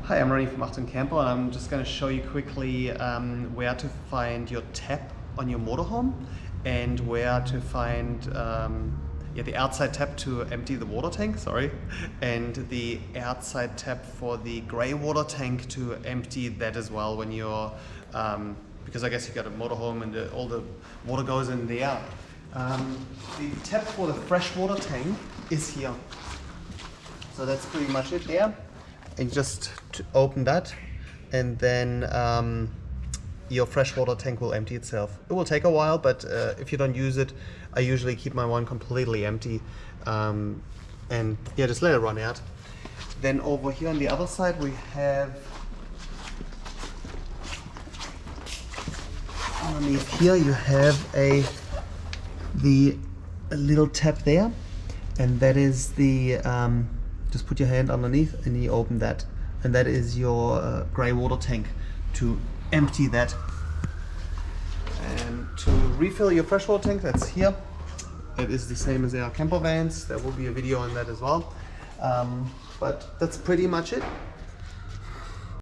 Hi, I'm Ronny from Achtung Camper, and I'm just going to show you quickly where to find your tap on your motorhome and where to find the outside tap to empty the water tank, and the outside tap for the grey water tank to empty that as well when you're, because I guess you got a motorhome and all the water goes in there. The tap for the fresh water tank is here. So that's pretty much it there. And just to open that, and then your freshwater tank will empty itself. It will take a while, but if you don't use it, I usually keep my one completely empty, and yeah, just let it run out. Then over here on the other side we have, underneath here you have a little tap there, and that is the just put your hand underneath and you open that, and that is your grey water tank to empty that. And to refill your freshwater tank, that's here. It is the same as our camper vans. There will be a video on that as well. But that's pretty much it.